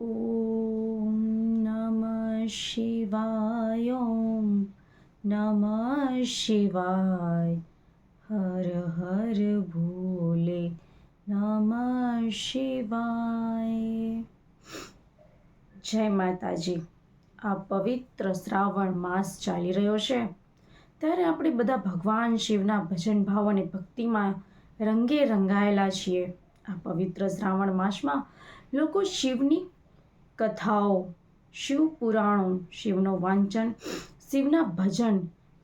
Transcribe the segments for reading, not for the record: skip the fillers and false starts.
ॐ नमः शिवाय ॐ नमः शिवाय हर हर भोले नमः शिवाय। જય માતાજી। આ પવિત્ર શ્રાવણ માસ ચાલી રહ્યો છે ત્યારે આપણે બધા ભગવાન શિવના ભજન ભાવ અને ભક્તિમાં રંગે રંગાયેલા છીએ। આ પવિત્ર શ્રાવણ માસમાં લોકો શિવની કથાઓ, શિવ પુરાણો, શિવનો વાંચન, શિવના ભજન,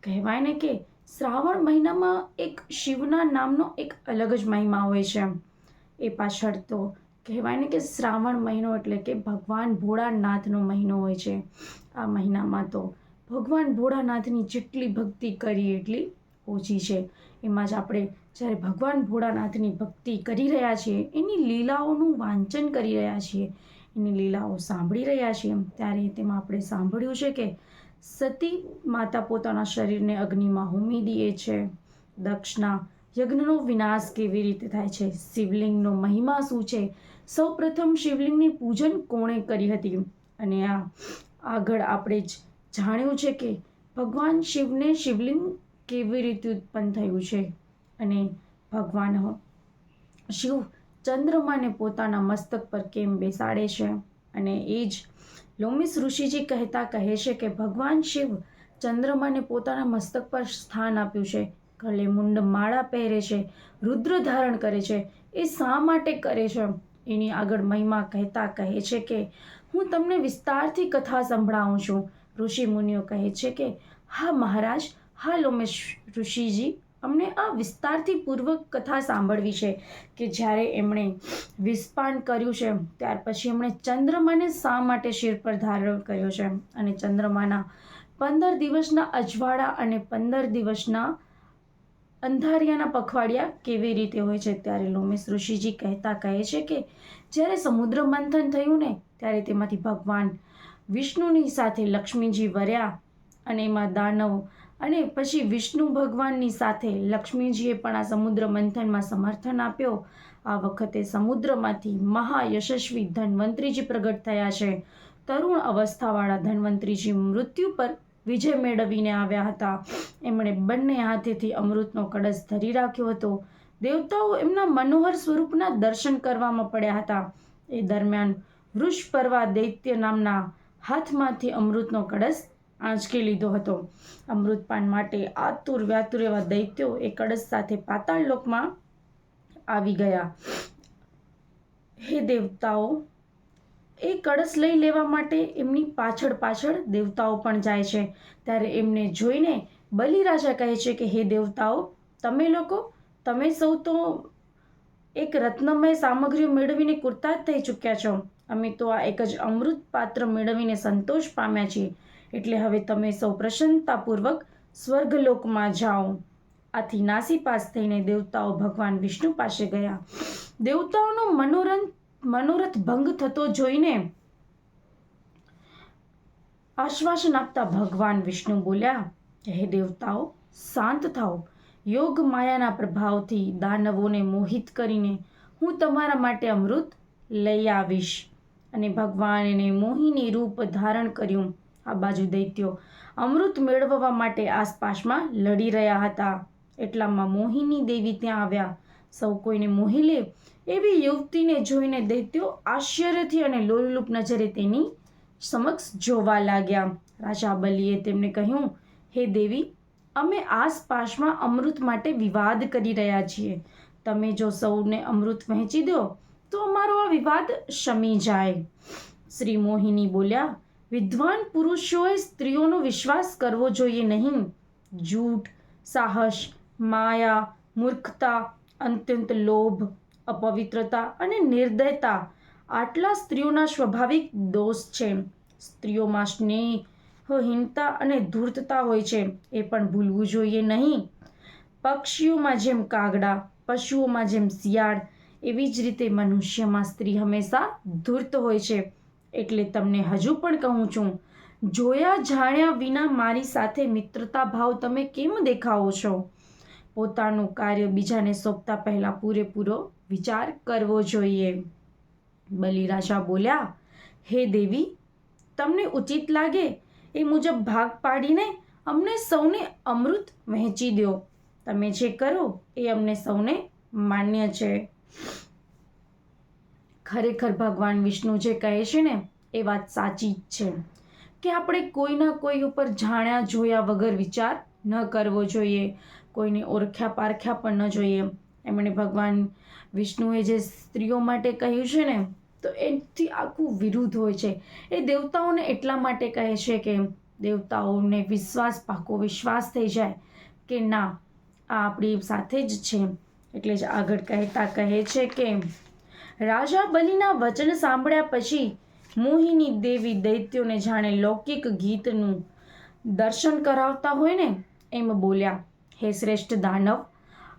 કહેવાય ને કે શ્રાવણ મહિનામાં એક શિવના નામનો એક અલગ જ મહિમા હોય છે। એ પાછળ તો કહેવાય ને કે શ્રાવણ મહિનો એટલે કે ભગવાન ભોળાનાથનો મહિનો હોય છે। આ મહિનામાં તો ભગવાન ભોળાનાથની જેટલી ભક્તિ કરી એટલી ઓછી છે। એમાં જ આપણે જ્યારે ભગવાન ભોળાનાથની ભક્તિ કરી રહ્યા છીએ, એની લીલાઓનું વાંચન કરી રહ્યા છીએ, એની લીલાઓ સાંભળી રહ્યા છીએ, ત્યારે તેમાં આપણે સાંભળ્યું છે કે સતી માતા પોતાના શરીરને અગ્નિમાં હોમી દે છે। દક્ષના યજ્ઞનો વિનાશ કેવી રીતે થાય છે, શિવલિંગનો મહિમા શું છે, સૌ પ્રથમ શિવલિંગની પૂજન કોણે કરી હતી, અને આગળ આપણે જ જાણ્યું છે કે ભગવાન શિવને શિવલિંગ કેવી રીતે ઉત્પન્ન થયું છે, અને ભગવાન શિવ ચંદ્રમાને પોતાના મસ્તક પર કેમ બેસાડે છે। અને એ જ લોમિસ ઋષિજી કહે છે કે ભગવાન શિવ ચંદ્રમાને પોતાના મસ્તક પર સ્થાન આપ્યું છે, ગળે મુંડ માળા પહેરે છે, રુદ્ર ધારણ કરે છે। એ શા માટે કરે છે એની આગળ મહિમા કહે છે કે હું તમને વિસ્તારથી કથા સંભળાવું છું। ઋષિ મુનિઓ કહે છે કે હા મહારાજ, હા લોમેશ ઋષિજી, અમને આ વિસ્તારથી પૂર્વક કથા સાંભળવી છે કે જ્યારે એમણે વિષપાન કર્યું છે ત્યાર પછી એમણે ચંદ્રમાને શા માટે શિર પર ધારણ કર્યો છે, અને ચંદ્રમાના 15 દિવસના અજવાળા અને 15 દિવસના અંધારિયાના પખવાડિયા કેવી રીતે હોય છે। ત્યારે લોમેશ ઋષિજી કહે છે કે જ્યારે સમુદ્ર મંથન થયું ને ત્યારે તેમાંથી ભગવાન વિષ્ણુની સાથે લક્ષ્મીજી વર્યા, અને એમાં દાનવ અને પછી વિષ્ણુ ભગવાનની સાથે લક્ષ્મીજીએ પણ આ સમુદ્ર મંથનમાં સમર્થન આપ્યો। આ વખતે સમુદ્રમાંથી મહાયશસ્વી ધન્વંતરીજી પ્રગટ થયા છે। તરુણ અવસ્થાવાળા ધન્વંતરીજી મૃત્યુ પર વિજય મેળવીને આવ્યા હતા। એમણે બંને હાથેથી અમૃતનો કળશ ધરી રાખ્યો હતો। દેવતાઓ એમના મનોહર સ્વરૂપના દર્શન કરવામાં પડ્યા હતા। એ દરમિયાન વૃષપર્વા દૈત્ય નામના હાથમાંથી અમૃતનો કળશ આંચકી લીધો હતો। અમૃતપાન માટે આતુર વ્યાતુર એવા દૈત્યો એ કળશ સાથે પાતાળ લોકમાં આવી ગયા। હે દેવતાઓ, એ કળશ લઈ લેવા માટે એમની પાછળ દેવતાઓ પણ જાય છે। ત્યારે એમને જોઈને બલિરાજા કહે છે કે હે દેવતાઓ, તમે સૌ તો એક રત્નમય સામગ્રીઓ મેળવીને કૃતાર્થ થઈ ચૂક્યા છો। અમે તો આ એક જ અમૃત પાત્ર મેળવીને સંતોષ પામ્યા છીએ, એટલે હવે તમે સૌ પ્રસન્નતાપૂર્વક સ્વર્ગલોકમાં જાઓ। આથી નાસીપાસ થઈને દેવતાઓ ભગવાન વિષ્ણુ પાસે ગયા। દેવતાઓનો મનોરથ ભંગ થતો જોઈને આશ્વાસન આપતા ભગવાન વિષ્ણુ બોલ્યા કે હે દેવતાઓ, શાંત થાઓ। યોગ માયાના પ્રભાવથી દાનવોને મોહિત કરીને હું તમારા માટે અમૃત લઈ આવીશ। અને ભગવાને મોહિની રૂપ ધારણ કર્યું। આ બાજુ દૈત્યો અમૃત મેળવવા માટે આસપાસમાં લડી રહ્યા હતા। એટલામાં મોહિની દેવી ત્યાં આવ્યા। સૌ કોઈને મોહી લે એવી યુવતીને જોઈને દૈત્યો આશ્ચર્યથી અને લોલુપ નજરે તેની સમક્ષ જોવા લાગ્યા। રાજા બલિએ તેમને કહ્યું, હે દેવી, અમે આસપાસમાં અમૃત માટે વિવાદ કરી રહ્યા છીએ। તમે જો સૌને અમૃત વહેંચી દો તો અમારો આ વિવાદ શમી જાય। શ્રી મોહિની બોલ્યા, વિદ્વાન પુરુષોએ સ્ત્રીઓનો વિશ્વાસ કરવો જોઈએ નહીં। જૂઠ, સાહસ, માયા, મૂર્ખતા, અત્યંત લોભ, અપવિત્રતા અને નિર્દયતા આટલા સ્ત્રીઓના સ્વાભાવિક દોષ છે। સ્ત્રીઓમાં સ્નેહહીનતા અને ધૂર્તતા હોય છે, એ પણ ભૂલવું જોઈએ નહીં। પક્ષીઓમાં જેમ કાગડા, પશુઓમાં જેમ શિયાળ, એવી જ રીતે મનુષ્યમાં સ્ત્રી હંમેશા ધૂર્ત હોય છે। એટલે તમને હજુ પણ કહું છું, જોયા જાણ્યા વિના મારી સાથે મિત્રતા ભાવ તમે કેમ દેખાવો છો? પોતાનું કાર્ય બીજાને સોંપતા પહેલા પૂરેપૂરો વિચાર કરવો જોઈએ। બલિરાજા બોલ્યા, હે દેવી, તમને ઉચિત લાગે એ મુજબ ભાગ પાડીને અમને સૌને અમૃત વહેંચી દો. તમે જે કરો એ અમને સૌને માન્ય છે. ખરેખર ભગવાન વિષ્ણુ જે કહે છે ને એ વાત સાચી જ છે કે આપણે કોઈના કોઈ ઉપર જાણ્યા જોયા વગર વિચાર ન કરવો જોઈએ, કોઈને ઓળખ્યા પારખ્યા પણ ન જોઈએ. એમણે ભગવાન વિષ્ણુએ જે સ્ત્રીઓ માટે કહ્યું છે ને તો એથી આખું વિરુદ્ધ હોય છે. એ દેવતાઓને એટલા માટે કહે છે કે દેવતાઓને પાકો વિશ્વાસ થઈ જાય કે ના, આ આપણી સાથે જ છે. એટલે જ આગળ કહેતા કહે છે કે રાજા બલિના વચન સાંભળ્યા પછી મોહિની દેવી દૈત્યોને જાણે લૌકિક ગીતનું દર્શન કરાવતા હોય ને એમ બોલ્યા, હે શ્રેષ્ઠ દાનવ,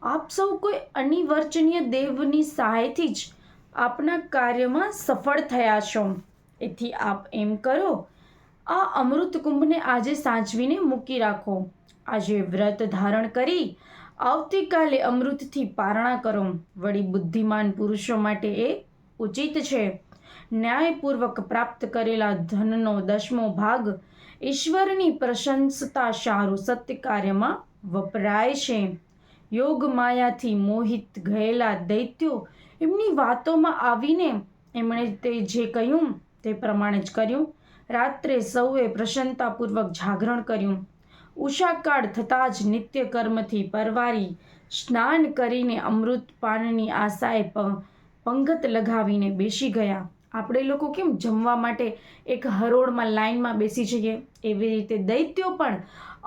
આપ સૌ કોઈ અનિર્વચનીય દેવની સહાયથી જ આપના કાર્યમાં સફળ થયા છો. એથી આપ એમ કરો, આ અમૃત કુંભને આજે સાચવીને મૂકી રાખો. આજે વ્રત ધારણ કરી આવતીકાલે અમૃતથી પારણા કરો. વળી બુદ્ધિમાન પુરુષો માટે એ ઉચિત છે. ન્યાયપૂર્વક પ્રાપ્ત કરેલા ધનનો 10મો ભાગ ઈશ્વરની પ્રશંસતા સારું સત્ય કાર્યમાં વપરાય છે. યોગ માયાથી મોહિત ગયેલા દૈત્યો એમની વાતોમાં આવીને એમણે તે જે કહ્યું તે પ્રમાણે જ કર્યું. રાત્રે સૌએ પ્રસન્નતાપૂર્વક જાગરણ કર્યું. ઉષાકાળ થતાં જ નિત્ય કર્મથી પરવારી સ્નાન કરીને અમૃતપાનની આશાએ પંગત લગાવીને બેસી ગયા. આપણે લોકો કેમ જમવા માટે એક હરોળમાં લાઈનમાં બેસી જઈએ, એવી રીતે દૈત્યો પણ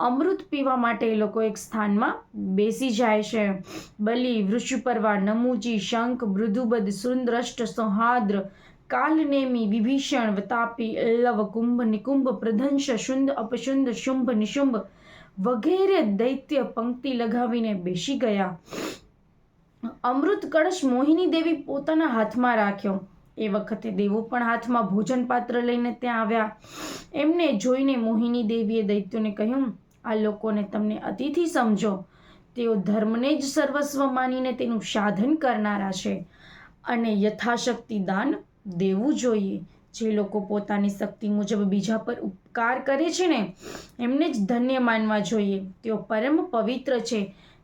અમૃત પીવા માટે એ લોકો એક સ્થાનમાં બેસી જાય છે. બલિ, વૃષપર્વા, નમુજી, શંખ, મૃદુબદ, સુંદ્રષ્ટ, સૌહાદ્ર, કાલનેમી, વિભીષણ, વતાપી, અલ્લવ, કુંભ, નિકુંભ, પ્રધંશ, શુંદ, અપશુંદ, શુંભ, નિશુંભ વગેરે દૈત્ય પંક્તિ લગાવીને બેસી ગયા. અમૃત કળશ મોહિની દેવી પોતાના હાથમાં રાખ્યો. એ વખતે દેવો પણ હાથમાં ભોજન પાત્ર લઈને ત્યાં આવ્યા. એમને જોઈને મોહિની દેવીએ દૈત્યોને કહ્યું, આ લોકોને તમને અતિથિ સમજો. તેઓ ધર્મને જ સર્વસ્વ માનીને તેનું સાધન કરનારા છે અને યથાશક્તિ દાન દેવું જોઈએ. જે લોકો પોતાની શક્તિ મુજબ બીજા પર ઉપકાર કરે છે ને એમને જ ધન્ય માનવા જોઈએ. તેઓ પરમ પવિત્ર છે.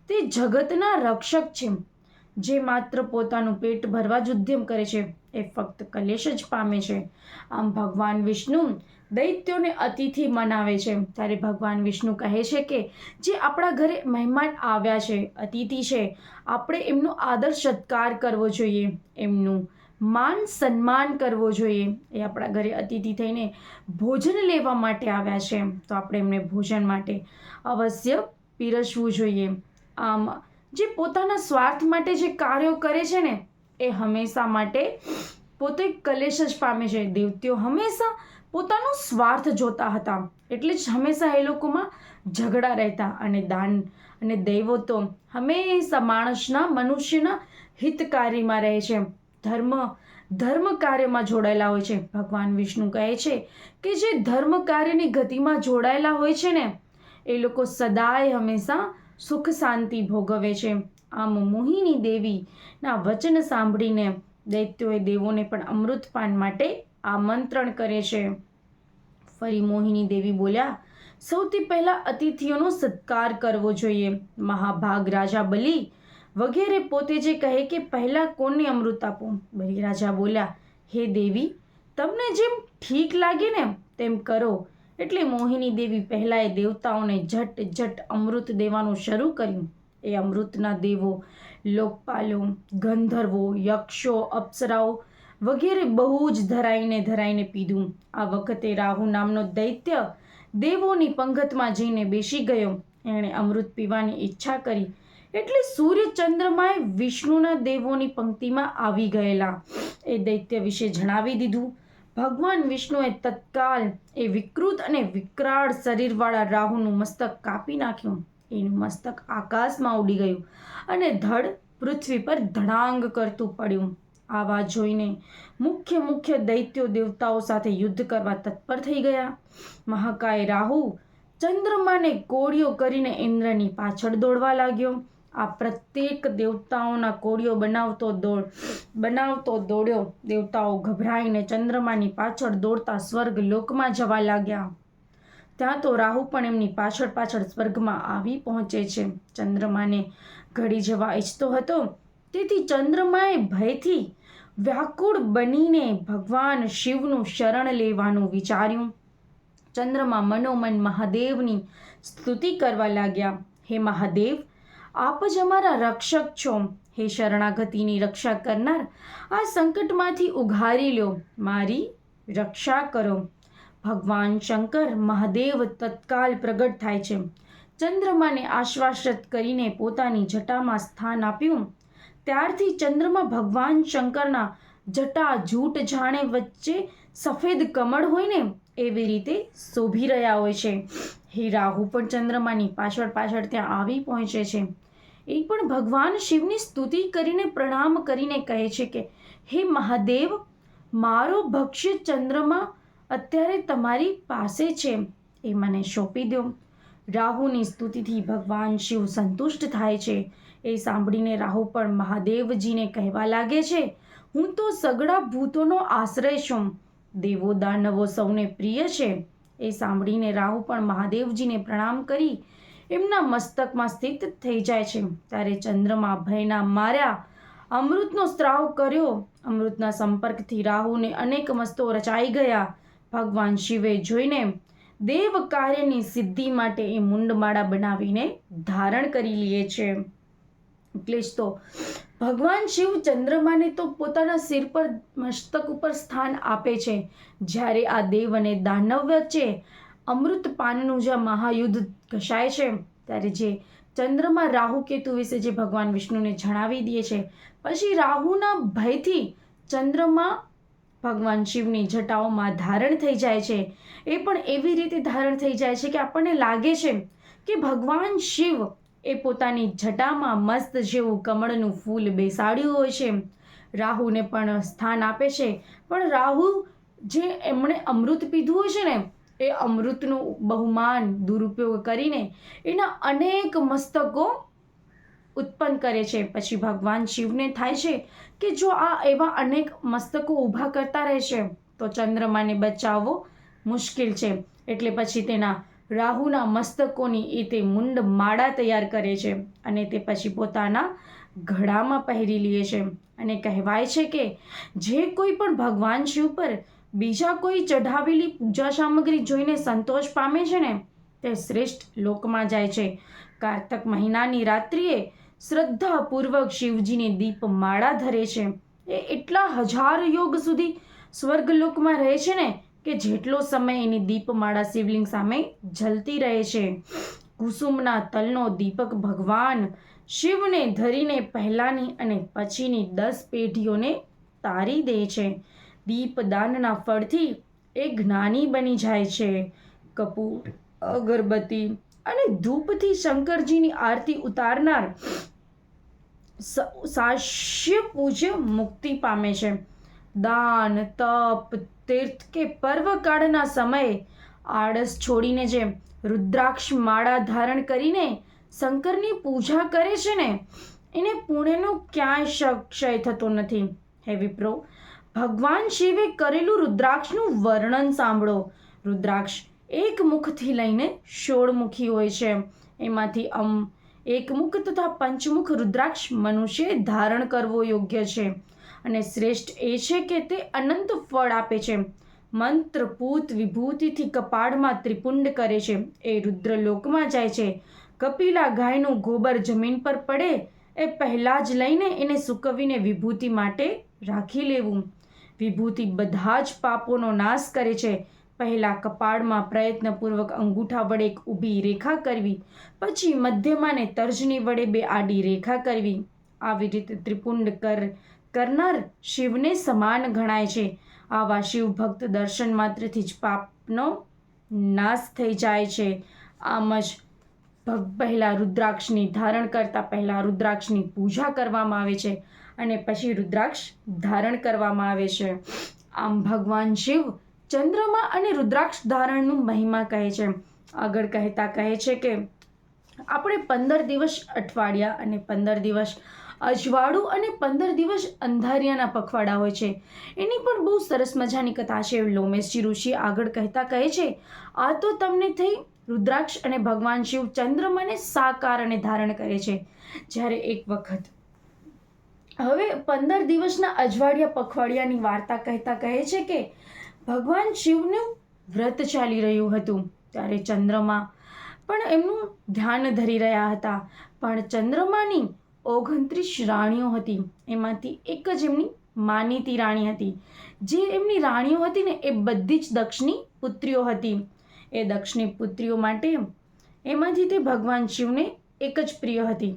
તે જગતના રક્ષક છે. જે માત્ર પોતાનું પેટ ભરવા જ ઉદ્યમ કરે છે એ ફક્ત કલેશ જ પામે છે. આમ ભગવાન વિષ્ણુ દૈત્યોને અતિથિ મનાવે છે. ત્યારે ભગવાન વિષ્ણુ કહે છે કે જે આપણા ઘરે મહેમાન આવ્યા છે, અતિથિ છે, આપણે એમનો આદર સત્કાર કરવો જોઈએ, એમનું માન સન્માન કરવો જોઈએ. એ આપણા ઘરે અતિથિ થઈને ભોજન લેવા માટે આવ્યા છે તો આપણે એમને ભોજન માટે અવશ્ય પીરસવું જોઈએ. આમ જે પોતાના સ્વાર્થ માટે જે કાર્યો કરે છે ને એ હંમેશા માટે પોતે કલેશ જ પામે છે. દેવતાઓ હંમેશા પોતાનો સ્વાર્થ જોતા હતા, એટલે જ હંમેશા એ લોકોમાં ઝઘડા રહેતા. અને દૈવો તો હંમેશા મનુષ્યના હિતકારીમાં રહે છે, ધર્મ કાર્યમાં જોડાયેલા હોય છે. ભગવાન વિષ્ણુ કહે છે કે જે ધર્મ કાર્યની ગતિમાં જોડાયેલા હોય છે ને એ લોકો સદાય હંમેશા સુખ શાંતિ ભોગવે છે. આમ મોહિની દેવીના વચન સાંભળીને દૈત્યોએ દેવોને પણ અમૃતપાન માટે આમંત્રણ કરે છે. ફરી મોહિની દેવી બોલ્યા, સૌથી પહેલા અતિથિઓનો સત્કાર કરવો જોઈએ. મહાભાગ રાજા બલિ વગેરે પોતે જે કહે કે પહેલા કોને અમૃત આપો. બલિ રાજા બોલ્યા, હે દેવી, તમને જેમ ઠીક લાગે ને તેમ કરો. એટલે મોહિની દેવી પહેલાએ દેવતાઓને ઝટ અમૃત દેવાનું શરૂ કર્યું. એ અમૃતના દેવો, લોકપાલો, ગંધર્વો, યક્ષો, અપ્સરાઓ વગેરે બહુ જ ધરાઈને પીધું. આ વખતે રાહુ નામનો દૈત્ય દેવોની પંગતમાં જઈને બેસી ગયો. એણે અમૃત પીવાની ઈચ્છા કરી એટલે સૂર્ય ચંદ્રમાએ વિષ્ણુના દેવોની પંક્તિમાં આવી ગયેલા એ દૈત્ય વિશે જણાવી દીધું. ભગવાન વિષ્ણુએ તત્કાલ એ વિકૃત અને વિકરાળ શરીરવાળા રાહુનું મસ્તક કાપી નાખ્યું. એનું મસ્તક આકાશમાં ઉડી ગયું અને ધડ પૃથ્વી પર ધડાંગ કરતું પડ્યું. આવા જોઈને મુખ્ય દૈત્યો દેવતાઓ સાથે યુદ્ધ કરવા તત્પર થઈ ગયા. મહાકાય રાહુ ચંદ્રમાને કોળીઓ કરીને ઇન્દ્રની પાછળ દોડવા લાગ્યો. આ પ્રત્યેક દેવતાઓના કોળીઓ બનાવતો દોડ્યો. દેવતાઓ ગભરાઈને ચંદ્રમાની પાછળ દોડતા સ્વર્ગ લોકમાં જવા લાગ્યા. ત્યાં તો રાહુ પણ એમની પાછળ પાછળ સ્વર્ગમાં આવી પહોંચે છે. ચંદ્રમાને ઘડી જવા ઈચ્છતો હતો, તેથી ચંદ્રમાએ ભયથી વ્યાકુળ બનીને ભગવાન શિવનું શરણ લેવાનું વિચાર્યું. ચંદ્રમા મનોમન મહાદેવની સ્તુતિ કરવા લાગ્યા. હે મહાદેવ, આપ જ અમારા રક્ષક છો. હે શરણાગતિની રક્ષા કરનાર, આ સંકટમાંથી ઉઘારી લો, મારી રક્ષા કરો. ભગવાન શંકર મહાદેવ તત્કાલ પ્રગટ થાય છે. ચંદ્રમાને આશ્વાસિત કરીને પોતાની જટામાં સ્થાન આપ્યું. ત્યારથી ચંદ્રમા ભગવાન શંકરના જટા જૂટ જાણે વચ્ચે સફેદ કમળ હોય ને એવી રીતે શોભી રહ્યા હોય છે. હે રાહુ પણ ચંદ્રમાની પાછળ પાછળ ત્યાં આવી પહોંચે છે. એ પણ ભગવાન શિવની સ્તુતિ કરીને પ્રણામ કરીને કહે છે કે હે મહાદેવ, મારો ભક્ષ્ય ચંદ્રમા અત્યારે તમારી પાસે છે, એ મને સોંપી દો. રાહુની સ્તુતિથી ભગવાન શિવ સંતુષ્ટ થાય છે. એ સાંભળીને રાહુ પણ મહાદેવજીને કહેવા લાગે છે, હું તો સગળા ભૂતોનો આશ્રય છું, દેવો દાનવો સૌને પ્રિય છે. એ સાંભળીને રાહુ પણ મહાદેવજીને પ્રણામ કરી એમના મસ્તકમાં સ્થિત થઈ જાય છે. ત્યારે ચંદ્રમા ભયના માર્યા અમૃતનો સ્ત્રાવ કર્યો. અમૃતના સંપર્કથી રાહુને અનેક મસ્તો રચાઈ ગયા. ભગવાન શિવે જોઈને દેવ કાર્યની સિદ્ધિ માટે એ મુંડમાળા બનાવીને ધારણ કરી લે છે. એટલે જ તો ભગવાન શિવ ચંદ્રમાને તો પોતાના સિર પર મસ્તક ઉપર સ્થાન આપે છે. જ્યારે આ દેવ અને દાનવ વચ્ચે અમૃતપાનનું જે મહાયુદ્ધ ઘસાય છે, ત્યારે જે ચંદ્રમા રાહુ કેતુ વિશે જે ભગવાન વિષ્ણુને જણાવી દે છે, પછી રાહુના ભયથી ચંદ્રમા ભગવાન શિવની જટાઓમાં ધારણ થઈ જાય છે. એ પણ એવી રીતે ધારણ થઈ જાય છે કે આપણને લાગે છે કે ભગવાન શિવ એ પોતાની જટામાં મસ્ત જેવું કમળનું ફૂલ બેસાડ્યું હોય છે. રાહુને પણ સ્થાન આપે છે. પણ રાહુ જે એમણે અમૃત પીધું હોય છે ને, એ અમૃતનું બહુમાન દુરુપયોગ કરીને એના અનેક મસ્તકો ઉત્પન્ન કરે છે. પછી ભગવાન શિવને થાય છે કે જો આ એવા અનેક મસ્તકો ઊભા કરતા રહેશે તો ચંદ્રમાને બચાવવો મુશ્કેલ છે. એટલે પછી તેના રાહુના મસ્તકોની એ તે મુંડ માળા તૈયાર કરે છે અને તે પછી પોતાના ગળામાં પહેરી લે છે. અને કહેવાય છે કે જે કોઈ પણ ભગવાન શિવ પર બીજા કોઈ ચઢાવેલી પૂજા સામગ્રી જોઈને સંતોષ પામે છે ને, તે શ્રેષ્ઠ લોકમાં જાય છે. કારતક મહિનાની રાત્રિએ શ્રદ્ધાપૂર્વક શિવજીની દીપમાળા ધરે છે. એ એટલા હજાર યોગ સુધી સ્વર્ગલોકમાં રહે છે ને કે જેટલો સમય એની દીપમાળા શિવલિંગ સામે જલતી રહે છે. કુસુમના તલનો દીપક ભગવાન શિવને ધરીને પહેલાની અને પછીની 10 પેઢીઓને તારી દે છે. દીપદાનના ફળથી એ જ્ઞાની બની જાય છે. કપૂર, અગરબત્તી અને ધૂપથી શંકરજીની આરતી ઉતારનાર સાસ્ય પૂજ્ય મુક્તિ પામે છે. દાન, તપ, તીર્થ કે પર્વકાળના સમયે આળસ છોડીને જે રુદ્રાક્ષ માળા ધારણ કરીને શંકરની પૂજા કરે છે ને, એને પુણ્યનો ક્યાંય ક્ષય થતો નથી. હે વિપ્રો, ભગવાન શિવે કરેલું રુદ્રાક્ષનું વર્ણન સાંભળો. રુદ્રાક્ષ એક મુખથી લઈને 16 મુખી હોય છે. એમાંથી એકમુખ તથા પંચમુખ રુદ્રાક્ષ મનુષ્યએ ધારણ કરવો યોગ્ય છે અને શ્રેષ્ઠ એ છે કે તે અનંત ફળ આપે છે. મંત્રપૂત વિભૂતિથી કપાળમાં ત્રિપુંડ કરે છે. એ રુદ્રલોકમાં જાય છે. કપિલા ગાયનું ગોબર જમીન પર પડે એ પહેલાં જ લઈને એને સૂકવીને વિભૂતિ માટે રાખી લેવું. વિભૂતિ બધા જ પાપોનો નાશ કરે છે. પહેલાં કપાળમાં પ્રયત્નપૂર્વક અંગૂઠા વડે એક ઊભી રેખા કરવી, પછી મધ્યમાં ને તર્જની વડે 2 આડી રેખા કરવી. આવી રીતે ત્રિપુંડ કરનાર શિવને સમાન ગણાય છે. આવા શિવ ભક્ત દર્શન માત્રથી જ પાપનો નાશ થઈ જાય છે. આમ જ પહેલાં રુદ્રાક્ષની ધારણ કરતાં પહેલાં રુદ્રાક્ષની પૂજા કરવામાં આવે છે અને પછી રુદ્રાક્ષ ધારણ કરવામાં આવે છે. આમ ભગવાન શિવ ચંદ્રમા અને રુદ્રાક્ષ ધારણનું મહિમા કહે છે. આગળ કહેતા કહે છે કે આપણે 15 દિવસ અઠવાડિયા અને 15 દિવસ અજવાળું અને 15 દિવસ અંધારિયાના પખવાડા હોય છે. એની પણ બહુ સરસ મજાની કથા છે. લોમેશજી ઋષિ આગળ કહેતા કહે છે, આ તો તમને થઈ રુદ્રાક્ષ અને ભગવાન શિવ ચંદ્રમાને સાકાર અને ધારણ કરે છે. જ્યારે એક વખત હવે 15 દિવસના અજવાળિયા પખવાડિયાની વાર્તા કહેતા કહે છે કે ભગવાન શિવનું વ્રત ચાલી રહ્યું હતું. ત્યારે ચંદ્રમા પણ એમનું ધ્યાન ધરી રહ્યા હતા. પણ ચંદ્રમાની 29 રાણીઓ હતી. એમાંથી એક જ એમની માનીતી રાણી હતી. જે એમની રાણીઓ હતી ને એ બધી જ દક્ષની પુત્રીઓ હતી. એ દક્ષની પુત્રીઓ માટે એમાંથી તે ભગવાન શિવને એક જ પ્રિય હતી.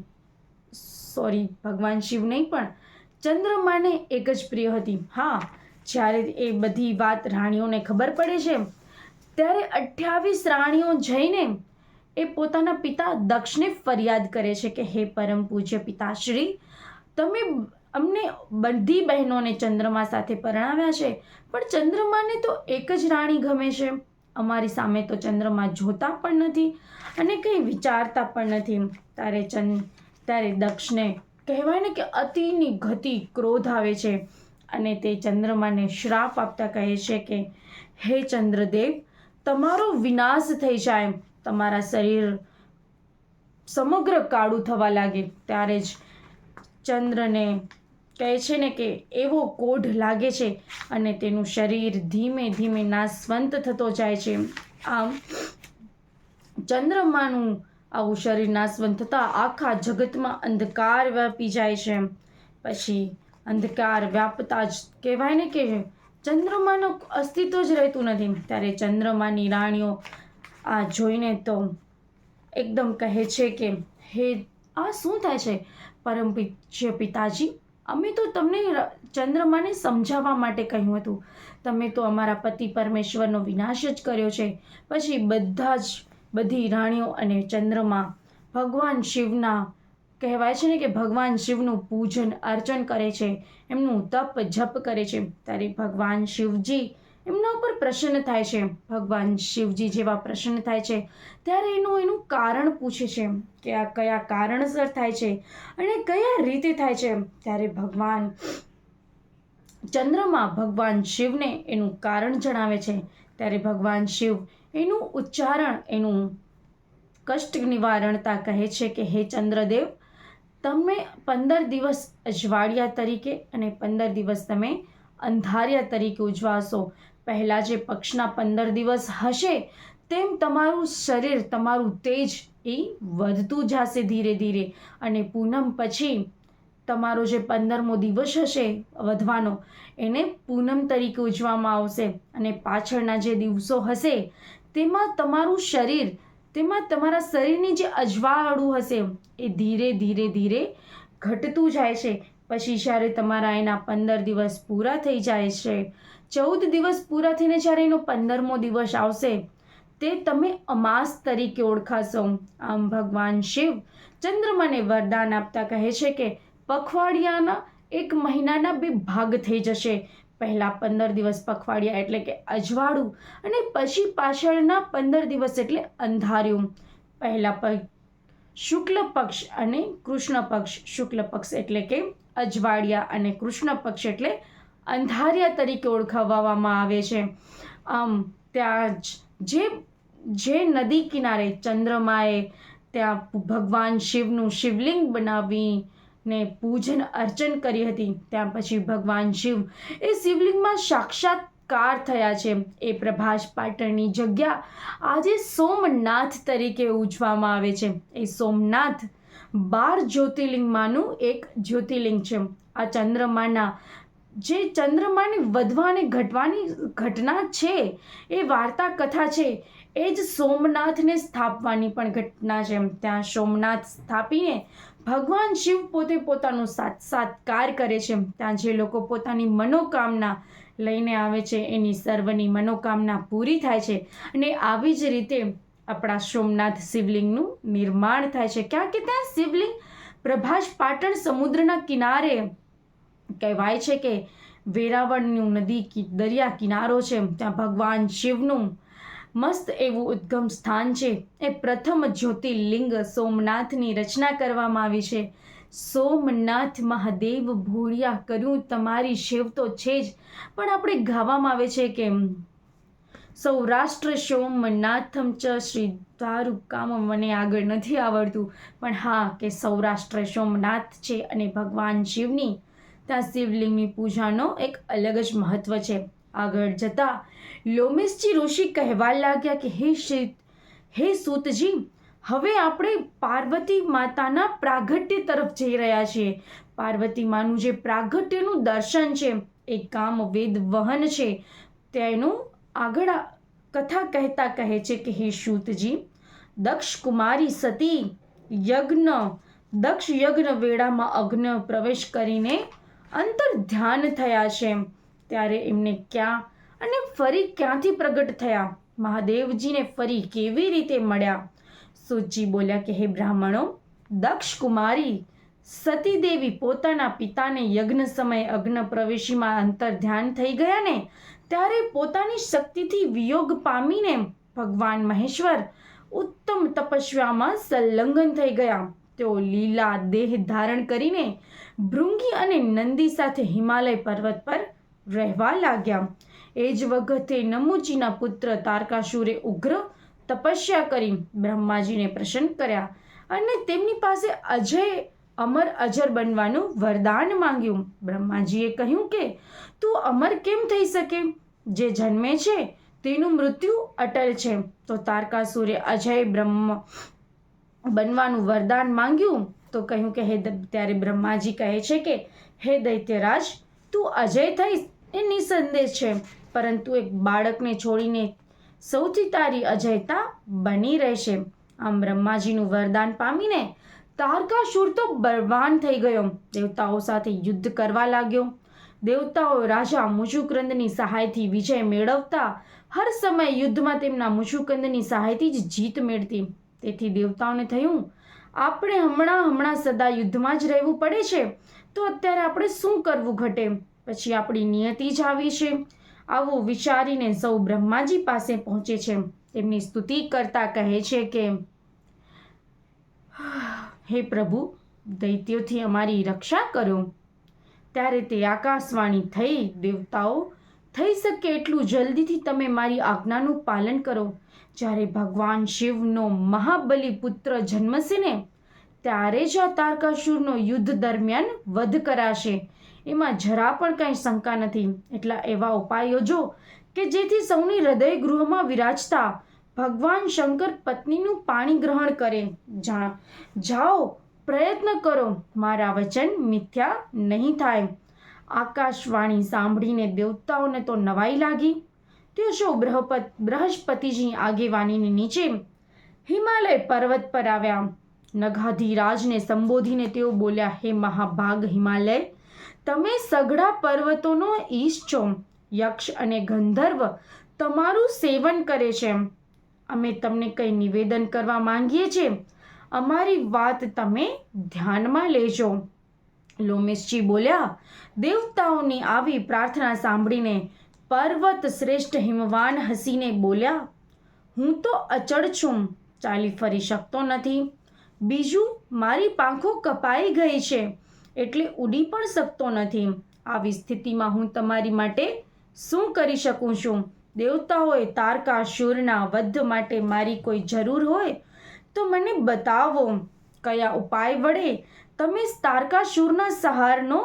સોરી, ભગવાન શિવ નહીં પણ ચંદ્રમાને એક જ પ્રિય હતી. હા, જ્યારે એ બધી વાત રાણીઓને ખબર પડે છે ત્યારે 28 રાણીઓ જઈને એ પોતાના પિતા દક્ષને ફરિયાદ કરે છે કે હે પરમ પૂજ્ય પિતાશ્રી, તમે અમને બધી બહેનોને ચંદ્રમા સાથે પરણાવ્યા છે, પણ ચંદ્રમાને તો એક જ રાણી ગમે છે. અમારી સામે તો ચંદ્રમા જોતા પણ નથી અને કંઈ વિચારતા પણ નથી. ત્યારે દક્ષને કહેવાય ને કે અતિની ગતિ ક્રોધ આવે છે અને તે ચંદ્રમાને શ્રાપ આપતા કહે છે કે હે ચંદ્રદેવ, તમારો વિનાશ થઈ જાય, તમારા શરીર સમગ્ર કાળું થવા લાગે. ત્યારે જ ચંદ્રને કહે છે ને કે એવો કોઢ લાગે છે અને તેનું શરીર ધીમે ધીમે નાશવંત થતો જાય છે. આમ ચંદ્રમાનું આવું શરીર નાશવંત થતાં આખા જગતમાં અંધકાર વ્યાપી જાય છે. પછી અંધકાર વ્યાપતા જ કહેવાય ને કે ચંદ્રમાનું અસ્તિત્વ જ રહેતું નથી. ત્યારે ચંદ્રમાની રાણીઓ આ જોઈને તો એકદમ કહે છે કે હે, આ શું થાય છે પરમ પૂજ્ય પિતાજી, અમે તો તમને ચંદ્રમાને સમજાવવા માટે કહ્યું હતું, તમે તો અમારા પતિ પરમેશ્વરનો વિનાશ જ કર્યો છે. પછી બધી રાણીઓ અને ચંદ્રમા ભગવાન શિવના કહેવાય છે ને કે ભગવાન શિવનું પૂજન અર્ચન કરે છે, એમનું તપ જપ કરે છે. ત્યારે ભગવાન શિવજી એમના ઉપર પ્રસન્ન થાય છે. ભગવાન શિવજી જેવા પ્રસન્ન થાય છે ત્યારે એનું કારણ પૂછે છે કે આ કયા કારણસર થાય છે અને કયા રીતે થાય છે. ત્યારે ભગવાન ચંદ્રમા ભગવાન શિવને એનું કારણ જણાવે છે. ત્યારે ભગવાન શિવ એનું ઉચ્ચારણ, એનું કષ્ટ નિવારણતા કહે છે કે હે ચંદ્રદેવ, તમે 15 દિવસ અજવાળિયા તરીકે અને 15 દિવસ તમે અંધારિયા તરીકે ઉજવાશો. પહેલાં જે પક્ષના 15 દિવસ હશે તેમ તમારું શરીર, તમારું તેજ એ વધતું જશે ધીરે ધીરે અને પૂનમ પછી તમારો જે 15મો દિવસ હશે વધવાનો, એને પૂનમ તરીકે ઉજવવામાં આવશે અને પાછળના જે દિવસો હશે તેમાં તમારા શરીરની જે અજવાળું હશે એ ધીરે ધીરે ઘટતું જાય છે. પછી જ્યારે તમારા એના 15 દિવસ પૂરા થઈ જાય છે, 14 દિવસ પૂરા થઈને જ્યારે એનો 15મો દિવસ આવશે તે તમે અમાસ તરીકે ઓળખાશો. આમ ભગવાન શિવ ચંદ્રમાને વરદાન આપતા કહે છે કે પખવાડિયાના 1 મહિનાના 2 ભાગ થઈ જશે. પહેલા 15 દિવસ પખવાડિયા એટલે કે અજવાળું અને પછી પાછળના 15 દિવસ એટલે અંધાર્યું. પહેલા શુક્લ પક્ષ અને કૃષ્ણ પક્ષ. શુક્લ પક્ષ એટલે કે અજવાળિયા અને કૃષ્ણ પક્ષ એટલે અંધારિયા તરીકે ઓળખાવવામાં આવે છે. આમ ત્યાં જે નદી કિનારે ચંદ્રમાએ ત્યાં ભગવાન શિવનું શિવલિંગ બનાવીને પૂજન અર્ચન કરી હતી, ત્યાં પછી ભગવાન શિવ એ શિવલિંગમાં સાક્ષાત્કાર થયા છે. એ પ્રભાસ પાટણની જગ્યા આજે સોમનાથ તરીકે ઉજવવામાં આવે છે. એ સોમનાથ 12 જ્યોતિર્લિંગમાંનું એક જ્યોતિર્લિંગ છે. આ ચંદ્રમાની વધવા અને ઘટવાની ઘટના છે, એ વાર્તા કથા છે, એ જ સોમનાથને સ્થાપવાની પણ ઘટના છે. ત્યાં સોમનાથ સ્થાપીને ભગવાન શિવ પોતે પોતાનો સાક્ષાત્કાર કરે છે. ત્યાં જે લોકો પોતાની મનોકામના લઈને આવે છે એની સર્વની મનોકામના પૂરી થાય છે અને આવી જ રીતે આપણા સોમનાથ શિવલિંગનું નિર્માણ થાય છે. ક્યાં કે ત્યાં શિવલિંગ પ્રભાસ પાટણ સમુદ્રના કિનારે કહેવાય છે કે વેરાવળનું દરિયા કિનારો છે. ત્યાં ભગવાન શિવનું મસ્ત એવું ઉદ્ગમ સ્થાન છે. એ પ્રથમ જ્યોતિર્લિંગ સોમનાથની રચના કરવામાં આવી છે. સોમનાથ મહાદેવ ભોળિયા કર્યું તમારી શિવ તો છે જ, પણ આપણે ગાવામાં આવે છે કે સૌરાષ્ટ્ર સોમનાથમ ચ શ્રીધારુકામ. મને આગળ નથી આવડતું, પણ હા કે સૌરાષ્ટ્ર સોમનાથ છે અને ભગવાન શિવની ત્યાં શિવલિંગની પૂજાનો એક અલગ જ મહત્વ છે. આગળ જતા લોમેશજી ઋષિ કહેવા લાગ્યા કે હે સૂતજી, હવે આપણે પાર્વતી માતાના પ્રાગટ્ય તરફ જઈ રહ્યા છીએ. પાર્વતી માનું જે પ્રાગટ્યનું દર્શન છે એ કામ વેદ વહન છે. તેનું આગળ કથા કહેતા કહે છે કે હે સૂતજી, દક્ષ કુમારી સતી દક્ષ યજ્ઞ વેળામાં અગ્નિ પ્રવેશ કરીને અંતર ધ્યાન થયા છે. ત્યારે એમને ક્યાં અને ફરી ક્યાંથી પ્રગટ થયા, મહાદેવજીને ફરી કેવી રીતે મળ્યા? સૂતજી બોલ્યા કે હે બ્રાહ્મણો, દક્ષ કુમારી સતીદેવી પોતાના પિતાને યજ્ઞ સમયે અગ્નિ પ્રવેશીમાં અંતર ધ્યાન થઈ ગયા ને, ત્યારે પોતાની શક્તિથી વિયોગ પામીને ભગવાન મહેશ્વર ઉત્તમ તપસ્યામાં સંલગ્ન થઈ ગયા. તેઓ લીલા દેહ ધારણ કરીને ભૃંગી અને નંદી સાથે હિમાલય પર્વત પર રહેવા લાગ્યા. એ જ વખતે નમુચીના પુત્ર તારકાસુરે ઉગ્ર તપસ્યા કરી બ્રહ્માજીને પ્રસન્ન કર્યા અને તેમની પાસે અમર અજર બનવાનું વરદાન માંગ્યું. બ્રહ્માજીએ કહ્યું કે તું અમર કેમ થઈ શકે? જે જન્મે છે તેનું મૃત્યુ અટલ છે. તો તારકાસુરે અજય બનવાનું વરદાન માંગ્યું તો કહ્યું કે ત્યારે બ્રહ્માજી કહે છે કે હે દૈત્યરાજ, તું અજય થઈશ એ નિસંદેહ છે, પરંતુ એક બાળકને છોડીને સૌથી તારી અજયતા બની રહેશે. આમ બ્રહ્માજીનું વરદાન પામીને તારકાસુર તો બળવાન થઈ ગયો. દેવતાઓ સાથે યુદ્ધ કરવા લાગ્યો. દેવતાઓ રાજા મુશુકુંદની સહાયથી વિજય મેળવતા હર સમય યુદ્ધમાં તેમના મુશુકુંદની સહાયથી જ જીત મેળતી. તેથી દેવતાઓને થયું, આપણે હમણાં સદા યુદ્ધમાં જ રહેવું પડે છે, તો અત્યારે આપણે શું કરવું ઘટે, પછી આપણી નિયતિ જ આવી છે. આવું વિચારીને સૌ બ્રહ્માજી પાસે પહોંચે છે. તેમની સ્તુતિ કરતા કહે છે કે હે પ્રભુ, દૈત્યોથી અમારી રક્ષા કરો. ત્યારે તે આકાશવાણી થઈ, દેવતાઓ, થઈ શકે એટલું જલ્દીથી તમે મારી આજ્ઞાનું પાલન કરો. જ્યારે ભગવાન શિવનો મહાબલી પુત્ર જન્મશે ને, ત્યારે જ આ તારકાસુરનો યુદ્ધ દરમિયાન વધ કરાશે. એમાં જરા પણ કંઈ શંકા નથી. એટલા એવા ઉપાયો જો કે જેથી સૌની હૃદય ગૃહમાં વિરાજતા ભગવાન શંકર પત્નીનું પાણી ગ્રહણ કરે. જાઓ, પ્રયત્ન કરો, મારા વચન મિથ્યા નહીં થાય. આકાશવાણી સાંભળીને દેવતાઓને તો નવાઈ લાગી. તેઓ સૌ બૃહસ્પતિજી આગેવાનીની નીચે હિમાલય પર્વત પર આવ્યા. નગાધિરાજને સંબોધીને તેઓ બોલ્યા, હે મહાભાગ હિમાલય, તમે સઘળા પર્વતોનો ઈશ છો. યક્ષ અને ગંધર્વ તમારું સેવન કરે છે. અમે તમને કંઈ નિવેદન કરવા માંગીએ છીએ. અમારી વાત તમે ધ્યાનમાં લેજો. લોમેશજી બોલ્યા, દેવતાઓની આવી પ્રાર્થના સાંભળીને પર્વત શ્રેષ્ઠ હિમવાન હસીને બોલ્યા, હું તો અચળ છું, ચાલી ફરી શકતો નથી. બીજું, મારી પાંખો કપાઈ ગઈ છે, એટલે ઉડી પણ શકતો નથી. આવી સ્થિતિમાં હું તમારી માટે શું કરી શકું છું? દેવતાઓએ તારકાસુરના વધ માટે મારી કોઈ જરૂર હોય તો મને બતાવો. કયા ઉપાય વડે તમે તારકાસુરના સંહારનો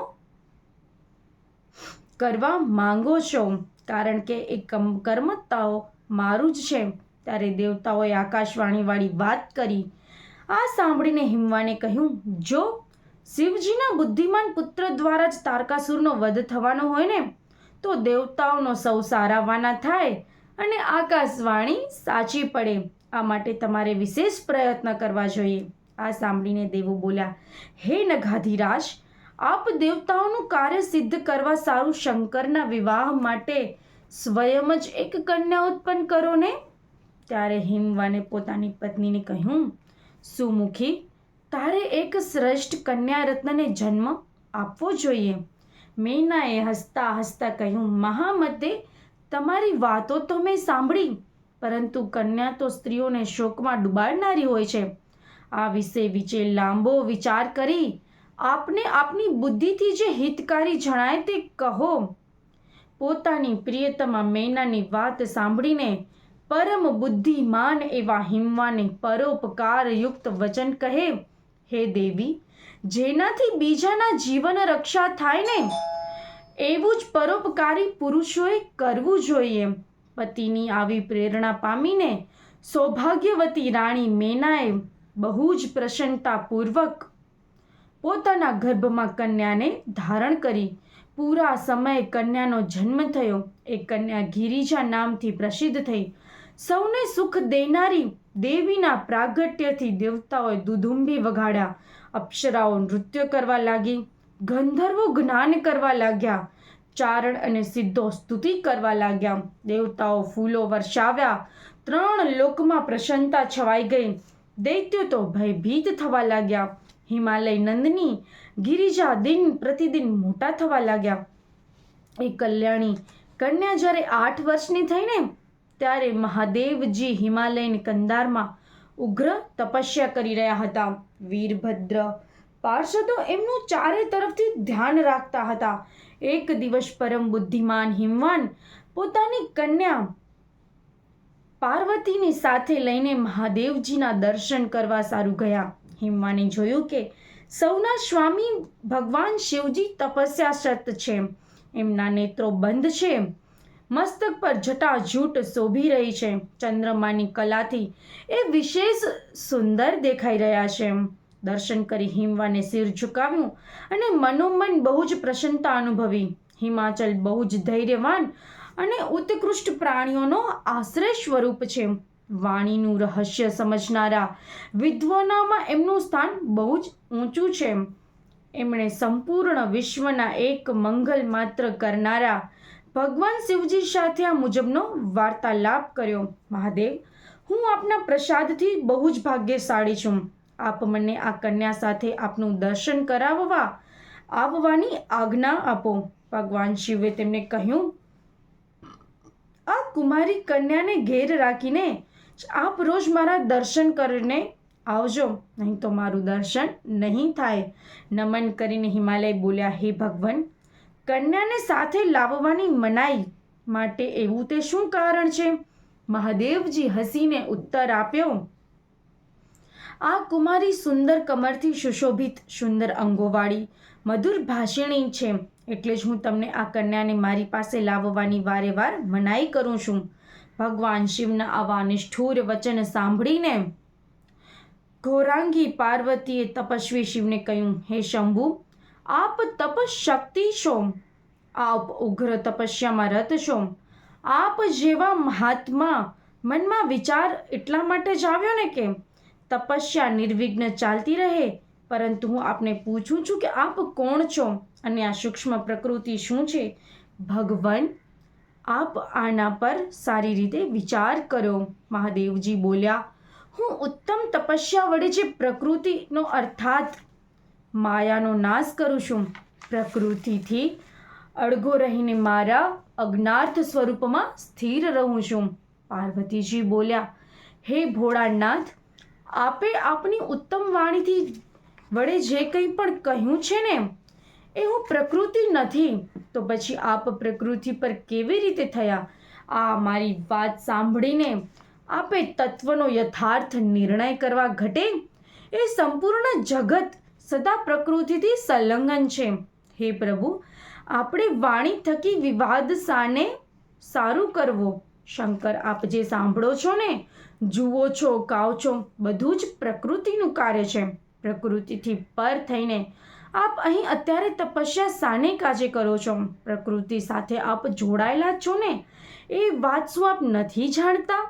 કરવા માંગો છો? કારણ કે એ કર્મતાઓ મારું જ છે. ત્યારે દેવતાઓએ આકાશવાણીવાળી વાત કરી. આ સાંભળીને હિમવાને કહ્યું, જો શિવજીના બુદ્ધિમાન પુત્ર દ્વારા જ તારકાસુરનો વધ થવાનો હોય ને, તો દેવતાઓનો સૌ સારાવાના થાય અને આકાશવાણી સાચી પડે. આ માટે તમારે વિશેષ પ્રયત્ન કરવા જોઈએ. આ સાંભળીને દેવો બોલ્યા, હે નગાધિરાજ, આપ દેવતાઓનું કાર્ય સિદ્ધ કરવા સારું શંકરના વિવાહ માટે સ્વયં જ એક કન્યા ઉત્પન્ન કરો ને. ત્યારે હિમવાને પોતાની પત્નીને કહ્યું, સુમુખી, તારે એક શ્રેષ્ઠ કન્યા રત્નને જન્મ આપવો જોઈએ. મેનાએ હસતા હસતા કહ્યું, મહામતે, તમારી વાતો તો મેં સાંભળી, પરંતુ કન્યા તો સ્ત્રીઓને શોકમાં ડૂબાડનારી હોય છે. આ વિશે વિશે લાંબો વિચાર કરી આપને આપની બુદ્ધિથી જે હિતકારી જણાય તે કહો. પોતાની પ્રિયતમા મેનાની વાત સાંભળીને પરમ બુદ્ધિમાન એવા હિમવાને પરોપકારયુક્ત વચન કહે, હે દેવી, જેનાથી બીજાના જીવન રક્ષા થાય ને એવું જ પરોપકારી પુરુષોએ કરવું જોઈએ. પતિની આવી પ્રેરણા પામીને સૌભાગ્યવતી રાણી મેનાએ બહુ જ પ્રસન્નતાપૂર્વક પોતાના ગર્ભમાં કન્યાને ધારણ કરી. પૂરા સમયે કન્યાનો જન્મ થયો. એ કન્યા ગિરિજા નામથી પ્રસિદ્ધ થઈ. સૌને સુખ દેનારી દેવીના પ્રાગટ્યથી દેવતાઓએ દુદુંબી વગાડ્યા, અપ્સરાઓ નૃત્ય કરવા લાગી, ગંધર્વો જ્ઞાન કરવા લાગ્યા, ચારણ અને સિદ્ધો સ્તુતિ કરવા લાગ્યા, દેવતાઓ ફૂલો વર્ષાવ્યા, 3 લોકમાં પ્રસન્નતા છવાઈ ગઈ, દૈત્યો તો ભયભીત થવા લાગ્યા. હિમાલય નંદની ગિરિજા દિન પ્રતિદિન મોટા થવા લાગ્યા. એ કલ્યાણી કન્યા જ્યારે 8 વર્ષની થઈ ને ત્યારે મહાદેવજી હિમાલયની કંદારમાં ઉગ્ર તપસ્યા કરી રહ્યા હતા. વીરભદ્ર પાર્ષદો એમનું ચારે તરફથી ધ્યાન રાખતા હતા. એક દિવસ પરમ બુદ્ધિમાન હિમવાન પોતાની કન્યા પાર્વતીની સાથે લઈને મહાદેવજીના દર્શન કરવા સારું ગયા. હિમવાને જોયું કે સૌના સ્વામી ભગવાન શિવજી તપસ્યારત છે. એમના નેત્રો બંધ છે. મસ્તક પર જટાજૂટ શોભી રહી છે. ચંદ્રમાની કલાથી એ વિશેષ સુંદર દેખાઈ રહ્યા છે. દર્શન કરી હિમવાને શિર ઝુકાવ્યું અને મનોમન બહુ જ પ્રસન્નતા અનુભવી. હિમાચલ બહુ જ ધૈર્યવાન અને ઉત્કૃષ્ટ પ્રાણીઓનો આશ્રય સ્વરૂપ છે. વાણીનું રહસ્ય સમજનારા વિદ્વાનોમાં એમનું સ્થાન બહુ જ ઊંચું છે. એમણે સંપૂર્ણ વિશ્વના એક મંગલ માત્ર કરનારા ભગવાન શિવજી સાથે આ મુજબનો વાર્તાલાપ કર્યો. મહાદેવ, હું આપના પ્રસાદથી બહુ જ ભાગ્યશાળી છું. આપ મને આ કન્યા સાથે આપનું દર્શન કરાવવા આવવાની આજ્ઞા આપો. ભગવાન શિવે તેમને કહ્યું, આ કુમારી કન્યાને ઘેર રાખીને આપ રોજ મારા દર્શન કરીને આવજો, નહીં તો મારું દર્શન નહીં થાય. નમન કરીને હિમાલય બોલ્યા, હે ભગવાન, કન્યાને સાથે લાવવાની મનાઈ માટે એવું તે શું કારણ છે? મહાદેવજી હસીને ઉત્તર આપ્યો, આ કુમારી સુંદર કમરથી સુશોભિત, સુંદર અંગોવાળી, મધુર ભાષિણી છે. એટલે જ હું તમને આ કન્યાને મારી પાસે લાવવાની વારે વાર મનાઈ કરું છું. ભગવાન શિવના આવા નિષ્ઠુર વચન સાંભળીને ઘોરાંગી પાર્વતીએ તપસ્વી શિવને કહ્યું, હે શંભુ, આપ તપશક્તિ છો, આપ ઉગ્ર તપસ્યામાં રત છો. આપ જેવા મહાત્મા મનમાં વિચાર એટલા માટે જ આવ્યો ને કે તપસ્યા નિર્વિઘ્ન ચાલતી રહે. પરંતુ હું આપને પૂછું છું કે આપ કોણ છો અને આ સૂક્ષ્મ પ્રકૃતિ શું છે? ભગવાન, આપ આના પર સારી રીતે વિચાર કરો. મહાદેવજી બોલ્યા, હું ઉત્તમ તપસ્યા વડે જે પ્રકૃતિનો અર્થાત માયાનો નાશ કરું છું. પ્રકૃતિથી અળગો રહીને મારા અજ્ઞાર્થ સ્વરૂપમાં સ્થિર રહું છું. પાર્વતીજી બોલ્યા, હે ભોળાનાથ, આપે આપની ઉત્તમ વાણીથી વડે જે કંઈ પણ કહ્યું છે ને એ હું પ્રકૃતિ નથી, તો પછી આપ પ્રકૃતિ પર કેવી રીતે થયા? આ મારી વાત સાંભળીને આપે તત્વનો યથાર્થ નિર્ણય કરવા ઘટે. એ સંપૂર્ણ જગત સદા પ્રકૃતિથી સંલગ્ન છે. હે પ્રભુ, આપણે વાણી થકી વિવાદ સાને સારું કરવો. શંકર, આપ જે સાંભળો છો ને, જુઓ છો, કાઓ છો, બધું જ પ્રકૃતિનું કાર્ય છે. પ્રકૃતિથી પર થઈને આપ અહીં અત્યારે તપસ્યા સાને કાજે કરો છો? પ્રકૃતિ સાથે આપ જોડાયેલા છો ને, એ વાત શું આપ નથી જાણતા?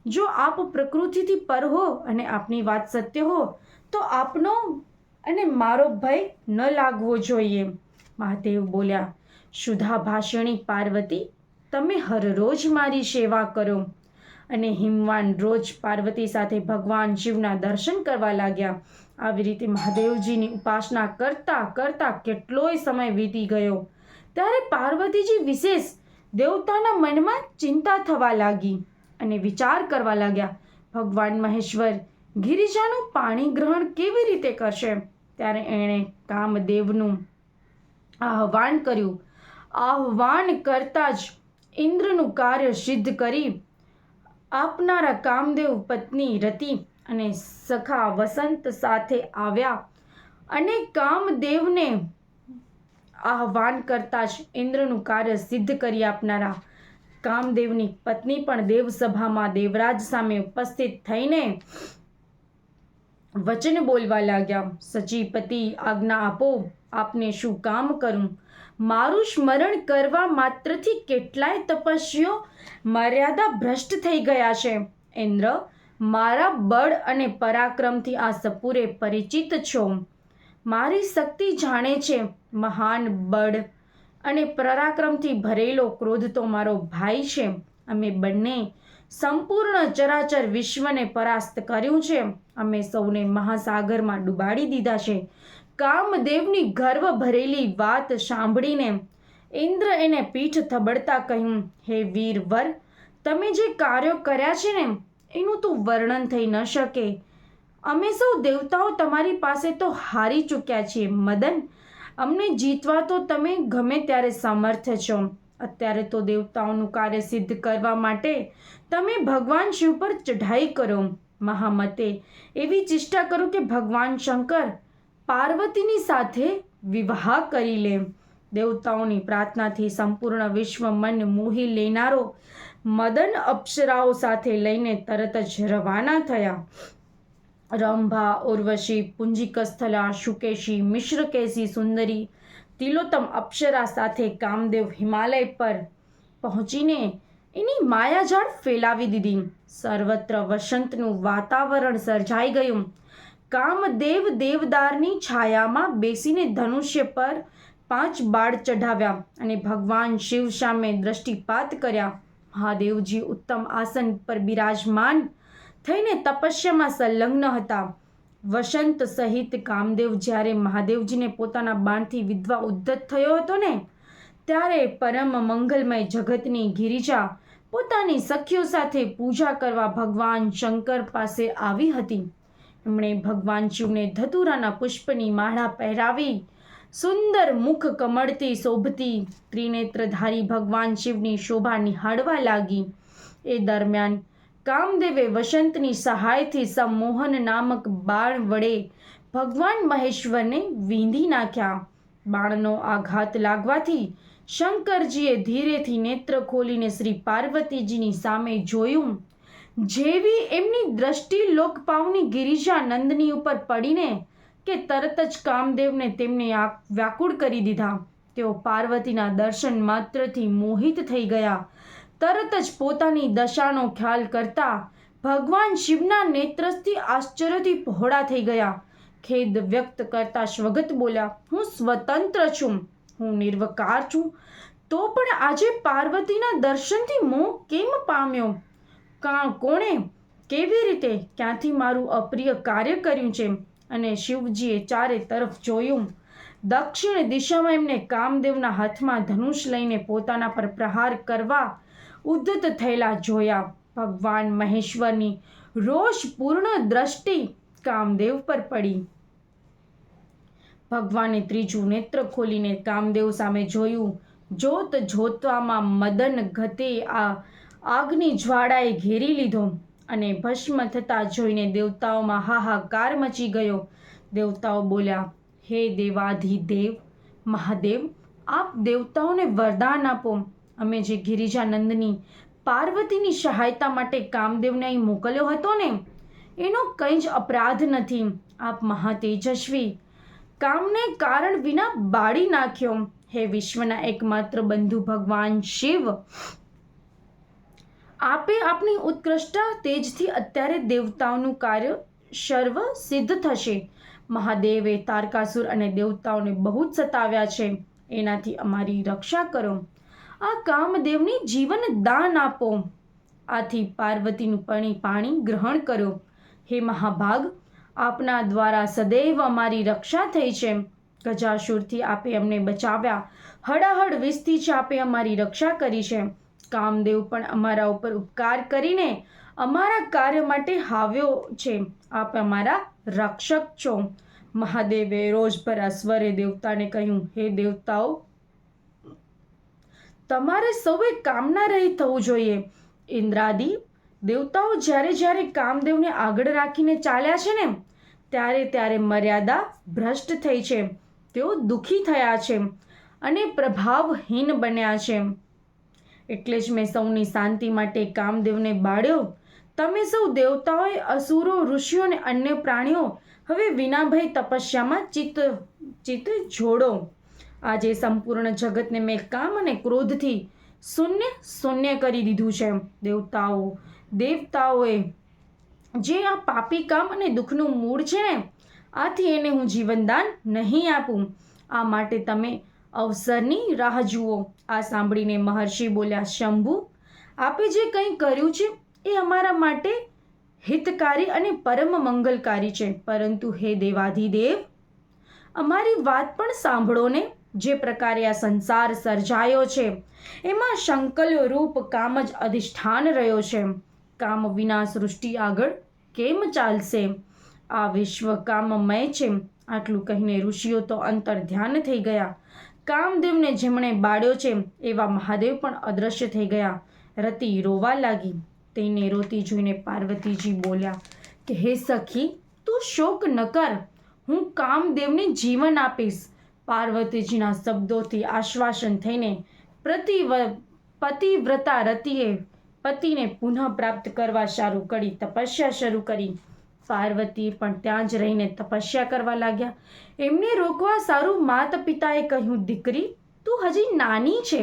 જો આપ પ્રકૃતિથી પર હો અને આપની વાત સત્ય હો તો આપનો અને મારો ભય ન લાગવો જોઈએ. મહાદેવ બોલ્યા, શુદ્ધા ભાષણી પાર્વતી, તમે હરરોજ મારી સેવા કરો. અને હિમવાન રોજ પાર્વતી સાથે ભગવાન શિવના દર્શન કરવા લાગ્યા. આવી રીતે મહાદેવજીની ઉપાસના કરતા કરતા કેટલોય સમય વીતી ગયો. ત્યારે પાર્વતીજી વિશેષ દેવતાના મનમાં ચિંતા થવા લાગી. અને વિચાર કરવા લાગ્યા. ભગવાન મહેશ્વર ગિરિજાનું પાણી ગ્રહણ કેવી રીતે કરશે? ત્યારે એણે કામદેવનું આહ્વાન કર્યું. આહ્વાન કરતાં જ ઇન્દ્રનું કાર્ય સિદ્ધ કરી આપનારા કામદેવ પત્ની રતિ અને સખા વસંત સાથે આવ્યા અને કામદેવને આહ્વાન કરતાં જ ઇન્દ્રનું કાર્ય સિદ્ધ કરી આપનારા કામદેવની પત્ની પણ દેવસભામાં દેવરાજ સામે ઉપસ્થિત થઈને વચન બોલવા લાગ્યા. સચીપતિ, આજ્ઞા આપો, આપને શું કામ કરું? મારું સ્મરણ કરવા માત્રથી કેટલાય તપસ્વીઓ મર્યાદા ભ્રષ્ટ થઈ ગયા છે. ઇન્દ્ર, મારા બળ અને પરાક્રમથી આ સપૂરે પરિચિત છો. મારી શક્તિ જાણે છે. મહાન બળ અને પરાક્રમથી ભરેલો ક્રોધ તો મારો ભાઈ છે. અમે બંને સંપૂર્ણ ચરાચર વિશ્વને પરાસ્ત કર્યું છે. અમે સૌને મહાસાગરમાં ડૂબાડી દીધા છે. કામદેવની ગર્વ ભરેલી વાત સાંભળીને ઇન્દ્ર એને પીઠ થબડતા કહ્યું, હે વીરવર, તમે જે કાર્યો કર્યા છે ને એનું તો વર્ણન થઈ ન શકે. અમે સૌ દેવતાઓ તમારી પાસે તો હારી ચૂક્યા છીએ. મદન, અમને જીતવા તો તમે ગમે ત્યારે સમર્થ છો. અત્યારે તો દેવતાઓનું કાર્ય સિદ્ધ કરવા માટે તમે ભગવાન શિવ પર ચઢાઈ કરો. મહામતે એવી ચેષ્ટા કરો કે ભગવાન શંકર પાર્વતીની સાથે વિવાહ કરી લે. દેવતાઓની પ્રાર્થનાથી સંપૂર્ણ વિશ્વ મન મોહી લેનારો મદન અપ્સરાઓ સાથે લઈને તરત જ રવાના થયા. રંભા, ઉર્વશી, પુંજિકસ્થલા, શુકેશી, મિશ્રકેશી સુંદરી, તિલોત્તમ અપ્સરા સાથે કામદેવ હિમાલય પર પહોંચીને એની માયાજાળ ફેલાવી દીધી. સર્વત્ર વસંતનું વાતાવરણ સર્જાઈ ગયું. કામદેવ દેવદારની છાયામાં બેસીને ધનુષ્ય પર 5 બાળ ચઢાવ્યા અને ભગવાન શિવ સામે દ્રષ્ટિપાત કર્યા. મહાદેવજી ઉત્તમ આસન પર બિરાજમાન થઈને તપસ્યામાં સંલગ્ન હતા. વસંત સહિત કામદેવ જ્યારે મહાદેવજીને પોતાના બાણથી વિધવા ઉદ્ધત થયો હતો ને ત્યારે પરમ મંગલમય જગતની ગિરિજા પોતાની સખીઓ સાથે પૂજા કરવા ભગવાન શંકર પાસે આવી હતી. એમણે ભગવાન શિવને ધતુરાના પુષ્પની માળા પહેરાવી સુંદર મુખ કમળથી શોભતી ત્રિનેત્રધારી ભગવાન શિવની શોભા નિહાળવા લાગી. એ દરમિયાન કામદેવે વસંતની સહાયથી સંમોહન નામક બાણ વડે ભગવાન મહેશ્વરને વીંધી નાખ્યા. બાણનો આઘાત લાગવાથી શંકરજીએ ધીરેથી નેત્ર ખોલીને શ્રી પાર્વતીજીની સામે જોયું. જેવી એમની દ્રષ્ટિ લોકપાવની ગિરિજા નંદની ઉપર પડીને કે તરત જ કામદેવને તેમને વ્યાકુળ કરી દીધા. તેઓ પાર્વતીના દર્શન માત્રથી મોહિત થઈ ગયા. તરત જ પોતાની દશાનો ખ્યાલ કરતા ભગવાન શિવના નેત્રથી આશ્ચર્યથી પહોળા થઈ ગયા. ખેદ વ્યક્ત કરતા સ્વગત બોલ્યા, હું સ્વતંત્ર છું, હું નિર્વકાર છું, તો પણ આજે પાર્વતીના દર્શનથી મોહ કેમ પામ્યો? કોણે, કેવી રીતે, ક્યાંથી મારું અપ્રિય કાર્ય કર્યું છે? અને શિવજીએ ચારે તરફ જોયું. દક્ષિણ દિશામાં એમને કામદેવના હાથમાં ધનુષ લઈને પોતાના પર પ્રહાર કરવા ઉદ્ધત થયેલા જોયા. ભગવાન મહેશ્વરની રોષપૂર્ણ દ્રષ્ટિ કામદેવ પર પડી. ભગવાને ત્રીજું નેત્ર ખોલીને કામદેવ સામે જોયું. જોત જોતવામાં મદન ગતે આ આગની જ્વાળાએ ઘેરી લીધો અને ભસ્મ થતા જોઈને દેવતાઓમાં હાહાકાર મચી ગયો. દેવતાઓ બોલ્યા, હે દેવાધિદેવ મહાદેવ, આપ દેવતાઓને વરદાન આપો. અમે જે ગિરિજાનંદની પાર્વતીની સહાયતા માટે કામદેવને અહીં મોકલ્યો હતો ને એનો કંઈ જ અપરાધ નથી. આપ મહાતેજસ્વી કામને કારણ વિના બાળી નાખ્યો. હે વિશ્વના એકમાત્ર બંધુ ભગવાન શિવ, આપે આપની ઉત્કૃષ્ટ તેજથી અત્યારે દેવતાઓનું કાર્ય સર્વ સિદ્ધ થશે. મહાદેવે તારકાસુર અને દેવતાઓને બહુ જ સતાવ્યા છે. એનાથી અમારી રક્ષા કરો. આ કામદેવની જીવન દાન આપો. આથી પાર્વતીનું પાણી ગ્રહણ કરો. હે મહાભાગ, આપના દ્વારા સદૈવ અમારી રક્ષા થઈ છે. ગજાસુરથી આપે અમને બચાવ્યા. હડાહડ વિસ્તી જ આપે અમારી રક્ષા કરી છે. કામદેવ પણ અમારા ઉપર ઉપકાર કરીને અમારા કાર્ય માટે આવ્યો છે. આપ અમારા રક્ષક છો. મહાદેવે રોષભરા સ્વરે દેવતાને કહ્યું, હે દેવતાઓ, તમારે સૌએ કામના રહિત થવું જોઈએ. ઇન્દ્રાદિ દેવતાઓ જ્યારે જ્યારે કામદેવને આગળ રાખીને ચાલ્યા છે ને, ત્યારે ત્યારે મર્યાદા ભ્રષ્ટ થઈ છે. તેઓ દુઃખી થયા છે અને પ્રભાવહીન બન્યા છે. એટલે જ મેં સૌની શાંતિ માટે કામદેવને બાળ્યો. તમે સૌ દેવતાઓએ, અસુરો, ઋષિઓ અને અન્ય પ્રાણીઓ હવે વિના ભય તપસ્યામાં ચિત્ત જોડો. આજે સંપૂર્ણ જગતને મેં કામ અને ક્રોધથી શૂન્ય કરી દીધું છે. દેવતાઓએ જે આ પાપી કામ અને દુઃખનું મૂળ છે ને, આથી એને હું જીવનદાન નહીં આપું. આ માટે તમે અવસરની રાહ જુઓ. આ સાંભળીને મહર્ષિ બોલ્યા, શંભુ, આપે જે કંઈ કર્યું છે એ અમારા માટે હિતકારી અને પરમ મંગલકારી છે. પરંતુ હે દેવાધિદેવ, અમારી વાત પણ સાંભળો ને. જે પ્રકારે આ સંસાર સર્જાયો છે એમાં સંકલ્પ રૂપ કામ જ અધિષ્ઠાન રહ્યો છે. કામ વિના સૃષ્ટિ આગળ કેમ ચાલશે? આ વિશ્વ કામમય છે. આટલું કહીને ઋષિઓ તો અંતર ધ્યાન થઈ ગયા. કામદેવને જેમણે બાળ્યો છે એવા મહાદેવ પણ અદૃશ્ય થઈ ગયા. રતિ રોવા લાગી. તેને રોતી જોઈને પાર્વતીજી બોલ્યા કે, હે સખી, તું શોક ન કર, હું કામદેવને જીવન આપીશ. પાર્વતીજીના શબ્દોથી આશ્વાસન થઈને પતિવ્રતા રતિએ પતિને પુનઃ પ્રાપ્ત કરવા તપસ્યા શરૂ કરી. પાર્વતી પણ ત્યાં જ રહીને તપસ્યા કરવા લાગ્યા. એમને રોકવા સારું માતા પિતાએ કહ્યું, દીકરી, તું હજી નાની છે,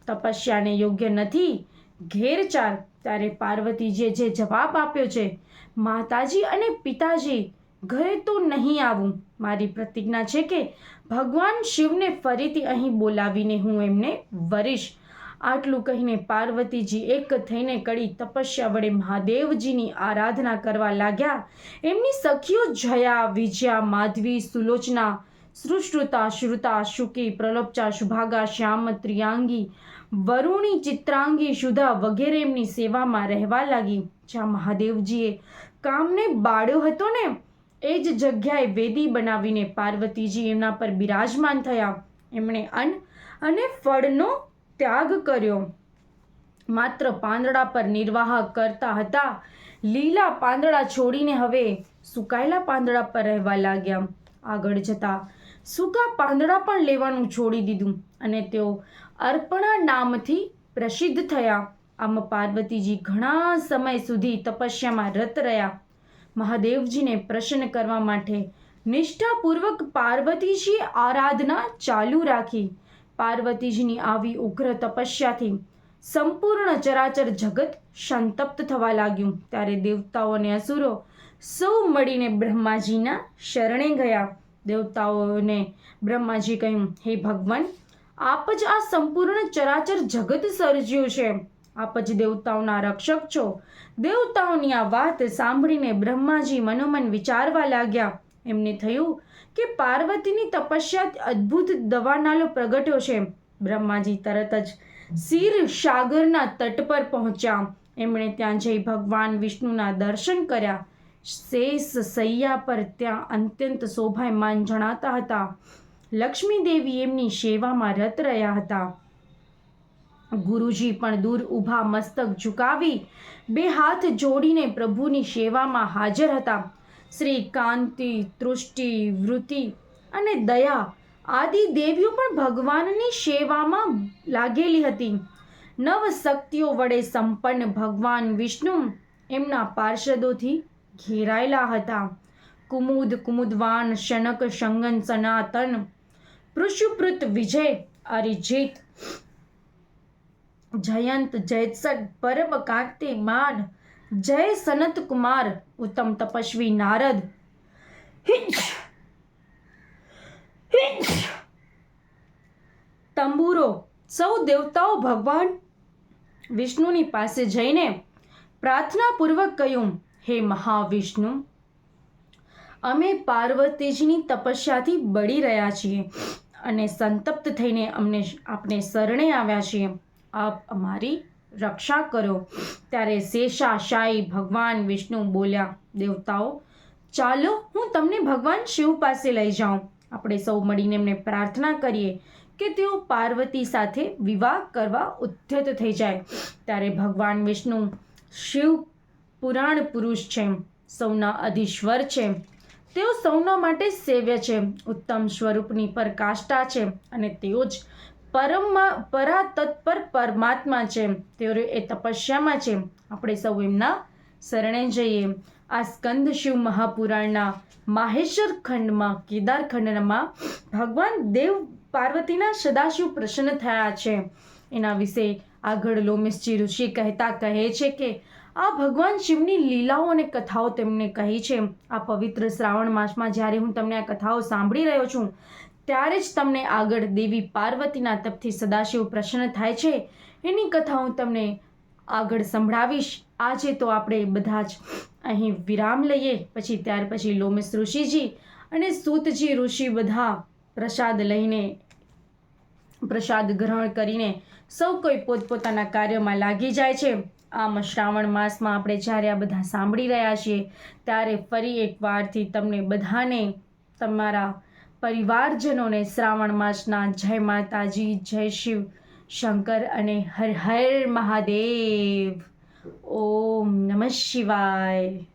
તપસ્યાને યોગ્ય નથી, ઘેર ચાલ. ત્યારે પાર્વતીજીએ જે જવાબ આપ્યો છે, માતાજી અને પિતાજી, ઘરે તો નહીં આવું. મારી પ્રતિજ્ઞા છે કે ભગવાન શિવને ફરીથી અહીં બોલાવીને હું એમને વરીશ. આટલું કહીને પાર્વતીજી એક થઈને કડી તપસ્યા વડે મહાદેવજીની આરાધના કરવા લાગ્યા. એમની સખીઓ જયા, વિજયા, માધવી, સુલોચના, સુશ્રુતા, શ્રુતા, શુકી, પ્રલોભચા, શુભાગા, શ્યામ, ત્રિયાંગી, વરુણી, ચિત્રાંગી, સુધા વગેરે એમની સેવામાં રહેવા લાગી. જ્યાં મહાદેવજીએ કામને બાળ્યો હતો ને, એ જ જગ્યાએ વેદી બનાવીને પાર્વતીજી એમના પર બિરાજમાન થયા. એમણે અન્ન અને ફળનો ત્યાગ કર્યો. માત્ર પાંદડા પર નિર્વાહ કરતા હતા. લીલા પાંદડા છોડીને હવે સુકાયેલા પાંદડા પર રહેવા લાગ્યા. આગળ જતા સૂકા પાંદડા પણ લેવાનું છોડી દીધું અને તેઓ અર્પણા નામથી પ્રસિદ્ધ થયા. આમ પાર્વતીજી ઘણા સમય સુધી તપસ્યામાં રત રહ્યા. મહાદેવજીને પ્રસન્ન કરવા માટે નિષ્ઠાપૂર્વક પાર્વતીજીએ આરાધના ચાલુ રાખી. પાર્વતીજીની આવી ઉગ્ર તપસ્યાથી સંપૂર્ણ ચરાચર જગત સંતપ્ત થવા લાગ્યું. ત્યારે દેવતાઓ અને અસુરો સૌ મળીને બ્રહ્માજીના શરણે ગયા. દેવતાઓને બ્રહ્માજી કહ્યું, હે ભગવાન, આપ જ આ સંપૂર્ણ ચરાચર જગત સર્જ્યું છે. આપ જ દેવતાઓના રક્ષક છો. દેવતાઓની આ વાત સાંભળીને બ્રહ્માજી મનોમન વિચારવા લાગ્યા. એમને થયું કે પાર્વતીની તપસ્યા અદ્ભુત દવાનાલો પ્રગટ્યો છે. બ્રહ્માજી તરત જ ક્ષીરસાગરના તટ પર પહોંચ્યા. એમણે ત્યાં જઈ ભગવાન વિષ્ણુના દર્શન કર્યા. શેષ સૈયા પર ત્યાં અત્યંત શોભાયમાન જણાતા હતા. લક્ષ્મી દેવી એમની સેવામાં રત રહ્યા હતા. ગુરુજી પણ દૂર ઊભા મસ્તક ઝુકાવી બે હાથ જોડીને પ્રભુની સેવામાં હાજર હતા. શ્રી કાંતિ, તૃષ્ટિ, વૃત્તિ અને દયા આદિ દેવીઓ પણ ભગવાનની સેવામાં લાગેલી હતી. નવ શક્તિઓ વડે સંપન્ન ભગવાન વિષ્ણુ એમના પાર્ષદોથી ઘેરાયેલા હતા. કુમુદ, કુમુદવાન, શનક, શંગન, સનાતન, પૃશુપૃત, વિજય, અરિજીત, જયંત, જયત્સદ, પરમ કાંતિમાન, જય સનત કુમાર, ઉત્તમ તપસ્વી નારદ, તંબુરો સૌ દેવતાઓ ભગવાન વિષ્ણુની પાસે જઈને પ્રાર્થનાપૂર્વક કહ્યું, હે મહાવિષ્ણુ, અમે પાર્વતીજીની તપસ્યાથી બળી રહ્યા છીએ અને સંતપ્ત થઈને આપને શરણે આવ્યા છીએ. આપ અમારી રક્ષા કરો. ત્યારે શેષાશાયી ભગવાન વિષ્ણુ બોલ્યા, દેવતાઓ ચાલો હું તમને ભગવાન શિવ પાસે લઈ જાઉં. આપણે સૌ મળીને એમને પ્રાર્થના કરીએ કે તેઓ પાર્વતી સાથે વિવાહ કરવા ઉદ્યત થઈ જાય. ત્યારે ભગવાન વિષ્ણુ શિવ પુરાણ પુરુષ છે, સૌના અધીશ્વર છે. તેઓ સૌના માટે સેવ્ય છે, ઉત્તમ સ્વરૂપની પરકાષ્ઠા છે અને તેઓ જ પરાતત્પર પરમાત્મા છે. તેઓ એ તપસ્યામાં છે. આપણે સૌ એમના શરણે જઈએ. આ સ્કંદ શિવ મહાપુરાણના માહેશ્વર ખંડમાં કેદાર ખંડમાં ભગવાન દેવ પાર્વતીના સદાશિવ પ્રસન્ન થયા છે એના વિશે આગળ લોમેશજી ઋષિ કહેતા કહે છે કે આ ભગવાન શિવની લીલાઓ અને કથાઓ તેમને કહી છે. આ પવિત્ર શ્રાવણ માસમાં જ્યારે હું તમને આ કથાઓ સાંભળી રહ્યો છું ત્યારે જ તમને આગળ દેવી પાર્વતીના તપથી સદાશિવ પ્રસન્ન થાય છે એની કથા હું તમને આગળ સંભળાવીશ. આજે તો આપણે બધા જ અહીં વિરામ લઈએ, પછી ત્યાર પછી લોમેશ ઋષિજી અને સૂતજી ઋષિ બધા પ્રસાદ લઈને પ્રસાદ ગ્રહણ કરીને સૌ કોઈ પોતપોતાના કાર્યમાં લાગી જાય છે. આમ શ્રાવણ માસમાં આપણે જ્યારે આ બધા સાંભળી રહ્યા છીએ ત્યારે ફરી એકવારથી તમને બધાને તમારા પરિવારજનોને શ્રાવણ માસના જય માતાજી, જય શિવ શંકર અને હર હર મહાદેવ. ઓમ નમઃ શિવાય.